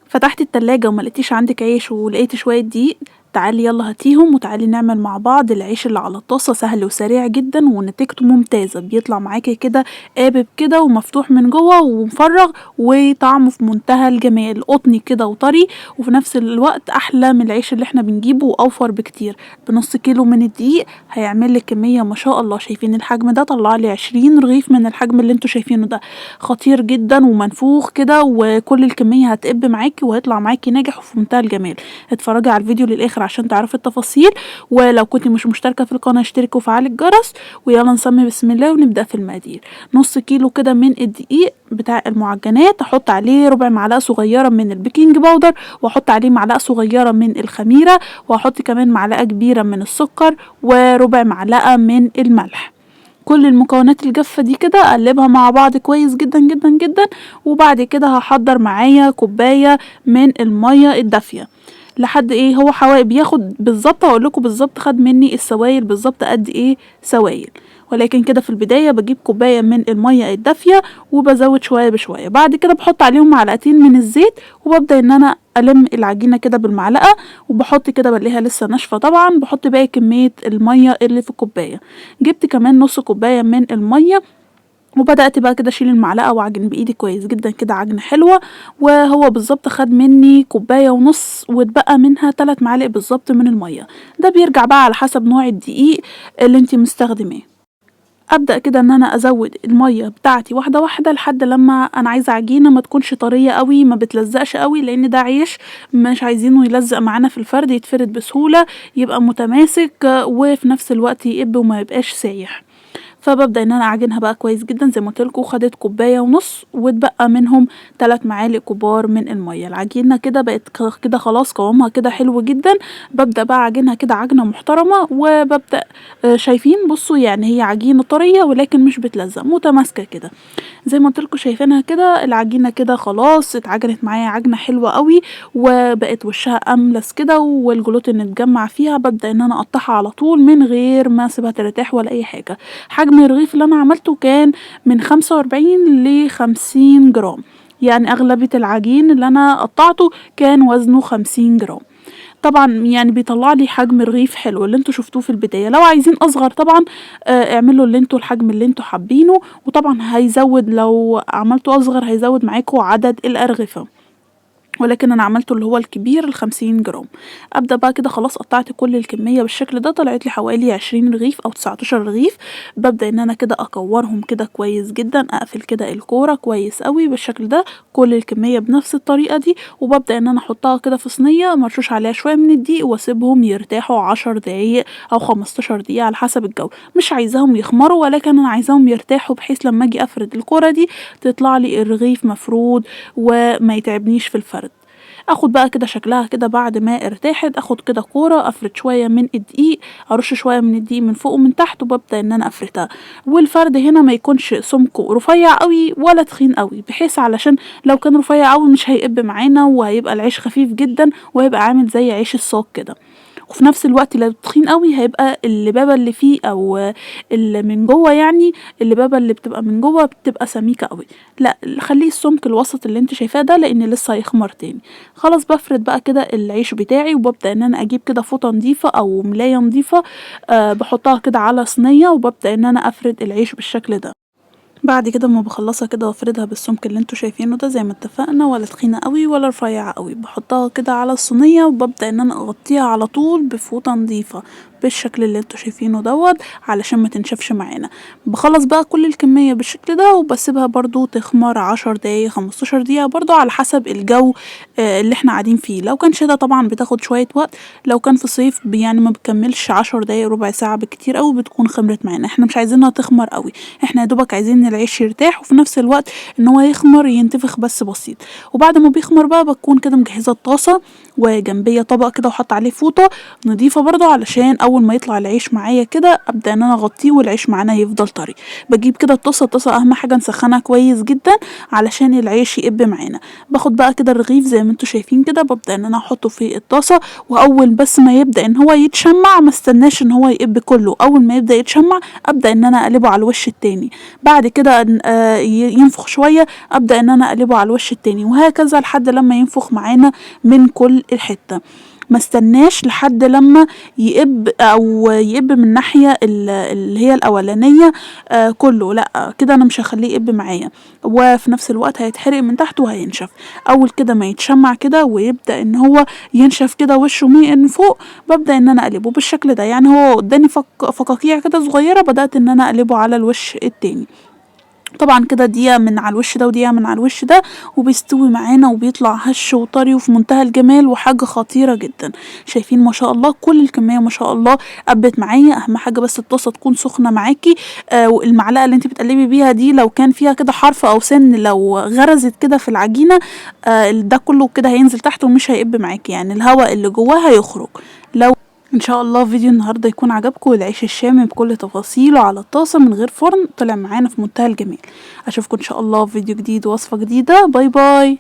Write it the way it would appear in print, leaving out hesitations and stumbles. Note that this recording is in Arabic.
فتحتي التلاجة وما لقيتيش عندك عيش ولقيتي شوية دقيق، تعالي يلا هاتيهم وتعالي نعمل مع بعض العيش اللي على الطاسة. سهل وسريع جدا ونتيجته ممتازة، بيطلع معاكي كده قابب كده ومفتوح من جوه ومفرغ، وطعمه في منتهى الجمال، قطني كده وطري، وفي نفس الوقت احلى من العيش اللي احنا بنجيبه واوفر بكتير. بنص كيلو من الدقيق هيعمل لك كمية ما شاء الله. شايفين الحجم ده؟ طلع لي 20 رغيف من الحجم اللي انتوا شايفينه ده، خطير جدا ومنفوخ كده، وكل الكمية هتقب معاكي وهيطلع معاكي ناجح وفي منتهى الجمال. اتفرجي على الفيديو للاخر عشان تعرفي التفاصيل، ولو كنت مش مشتركة في القناة اشتركي وفعلي الجرس. ويلا نسمي بسم الله ونبدأ في المقادير. نص كيلو كده من الدقيق بتاع المعجنات، احط عليه ربع معلقة صغيرة من البيكنج باودر، واحط عليه معلقة صغيرة من الخميرة، واحط كمان معلقة كبيرة من السكر، وربع معلقة من الملح. كل المكونات الجافة دي كده اقلبها مع بعض كويس جدا جدا جدا. وبعد كده هحضر معايا كوباية من المية الدافية لحد ايه، هو حوالي بياخد بالظبط، هقول لكم بالظبط خد مني السوائل بالظبط قد ايه سوائل. ولكن كده في البداية بجيب كوباية من المية الدافية وبزود شوية بشوية. بعد كده بحط عليهم معلقتين من الزيت، وببدأ ان انا ألم العجينة كده بالمعلقة، وبحط كده بلاقيها لسه ناشفة طبعا، بحط باقي كمية المية اللي في الكوباية. جبت كمان نص كوباية من المية، وبدأت بقى كده اشيل المعلقة واعجن بايدي كويس جدا كده عجنة حلوة. وهو بالظبط خد مني كوباية ونص، واتبقى منها 3 معالق بالظبط من المية. ده بيرجع بقى على حسب نوع الدقيق اللي انتي مستخدماه. ابدا كده ان انا ازود الميه بتاعتي واحده واحده لحد لما انا عايزه عجينه ما تكونش طريه قوي، ما بتلزقش قوي، لان ده عيش مش عايزينه يلزق معانا في الفرد، يتفرد بسهوله، يبقى متماسك وفي نفس الوقت يقب وما يبقاش سايح. فببدأ ان انا اعجنها بقى كويس جدا زي ما قلت لكم. خدت كوبايه ونص واتبقى منهم 3 معالق كبار من الميه. العجينه كده بقت كده خلاص قوامها كده حلو جدا. ببدأ بقى اعجنها كده عجنه محترمه، وببدأ شايفين بصوا يعني هي عجينه طريه ولكن مش بتلزق، متماسكه كده زي ما قلت لكم. شايفينها كده العجينه كده خلاص اتعجنت معايا عجنه حلوه قوي، وبقت وشها املس كده والجلوتين اتجمع فيها. ببدأ ان انا اقطعها على طول من غير ما اسيبها ترتاح ولا اي حاجه. حجم الرغيف اللي انا عملته كان من 45 ل50 جرام، يعني اغلبية العجين اللي انا قطعته كان وزنه 50 جرام. طبعا يعني بيطلع لي حجم رغيف حلو اللي انتوا شفتوه في البداية. لو عايزين اصغر طبعا اعملوا اللي انتوا الحجم اللي انتوا حابينه، وطبعا هيزود لو عملتوا اصغر هيزود معاكم عدد الارغفة، ولكن انا عملته اللي هو الكبير ال50 جرام. ابدا بقى كده خلاص قطعت كل الكميه بالشكل ده، طلعت لي حوالي 20 رغيف او 19 رغيف. ببدا ان انا كده اكورهم كده كويس جدا، اقفل كده الكوره كويس قوي بالشكل ده، كل الكميه بنفس الطريقه دي. وببدا ان انا احطها كده في صينيه مرشوش عليها شويه من الدقيق، واسيبهم يرتاحوا 10 دقايق او 15 دقيقه على حسب الجو. مش عايزاهم يخمروا، ولكن انا عايزاهم يرتاحوا بحيث لما اجي افرد الكوره دي تطلع لي الرغيف مفرود وما يتعبنيش في الفرد. اخد بقى كده شكلها كده بعد ما ارتاحت، اخد كده كوره افرد شويه من الدقيق، ارش شويه من الدقيق من فوق ومن تحت، وببدا ان انا افردها. والفرد هنا ما يكونش سمكه رفيع قوي ولا تخين قوي، بحيث علشان لو كان رفيع قوي مش هيقب معانا وهيبقى العيش خفيف جدا وهيبقى عامل زي عيش الصاج كده. وفي نفس الوقت لو تخين قوي هيبقى اللبابه اللي فيه او اللي من جوه، يعني اللبابه اللي بتبقى من جوه بتبقى سميكه قوي. لا خليه السمك الوسط اللي انت شايفاه ده، لان لسه هيخمر تاني. خلاص بفرد بقى كده العيش بتاعي، وببدا ان انا اجيب كده فوطه نظيفه او ملايه نظيفه بحطها كده على صينيه، وببدا ان انا افرد العيش بالشكل ده. بعد كده اما بخلصها كده وافردها بالسمك اللي انتوا شايفينه ده زي ما اتفقنا، ولا تخينه قوي ولا رفيعه قوي، بحطها كده على الصينيه وببدا ان انا اغطيها على طول بفوطه نظيفه بالشكل اللي انتوا شايفينه دوت علشان ما تنشفش معانا. بخلص بقى كل الكميه بالشكل ده وبسيبها برضو تخمر 10 دقايق 15 دقيقه برضو على حسب الجو اللي احنا قاعدين فيه. لو كان شتا طبعا بتاخد شويه وقت، لو كان في صيف يعني ما بتكملش 10 دقايق ربع ساعه بالكتير قوي بتكون خمرت معانا. احنا مش عايزينها تخمر قوي، احنا يا دوبك عايزين العيش يرتاح وفي نفس الوقت ان هو يخمر ينتفخ بس بسيط. وبعد ما بيخمر بقى بكون كده مجهزه الطاسه وجنبيه طبق كده وحط عليه فوطه نضيفه برضو، علشان اول ما يطلع العيش معايا كده ابدا ان انا اغطيه والعيش معانا يفضل طري. بجيب كده الطاسه اهم حاجه نسخنها كويس جدا علشان العيش يقب معانا. باخد بقى كده الرغيف زي ما انتوا شايفين كده، ببدا ان انا احطه في الطاسه، واول بس ما يبدا ان هو يتشمع، ما استناش ان هو يقب كله، اول ما يبدا يتشمع ابدا ان انا اقلبه على الوش التاني. بعد كده كده ينفخ شويه ابدا ان انا اقلبه على الوش التاني، وهكذا لحد لما ينفخ معانا من كل الحته. ما استناش لحد لما يقب من الناحيه اللي هي الاولانيه كله، لا كده انا مش هخليه يقب معايا، وفي نفس الوقت هيتحرق من تحت وهينشف. اول كده ما يتشمع كده ويبدا ان هو ينشف كده وشه من فوق، ببدا ان انا اقلبه بالشكل ده. يعني هو اداني فقاقيع كده صغيره، بدات ان انا اقلبه على الوش التاني. طبعا كده دقيقة من على الوش ده ودقيقة من على الوش ده، وبيستوي معانا وبيطلع هش وطري وفي منتهى الجمال وحاجة خطيرة جدا. شايفين ما شاء الله كل الكمية ما شاء الله قبت معايا. اهم حاجة بس الطاسة تكون سخنة معاكي، والمعلقة اللي انت بتقلبي بيها دي لو كان فيها كده حرف او سن لو غرزت كده في العجينة ده كله كده هينزل تحت ومش هيقب معاكي، يعني الهواء اللي جواه هيخرج. لو ان شاء الله فيديو النهارده يكون عجبكم، والعيش الشامي بكل تفاصيله على الطاسه من غير فرن طلع معانا في منتهى الجمال. اشوفكم ان شاء الله في فيديو جديد ووصفه جديده. باي باي.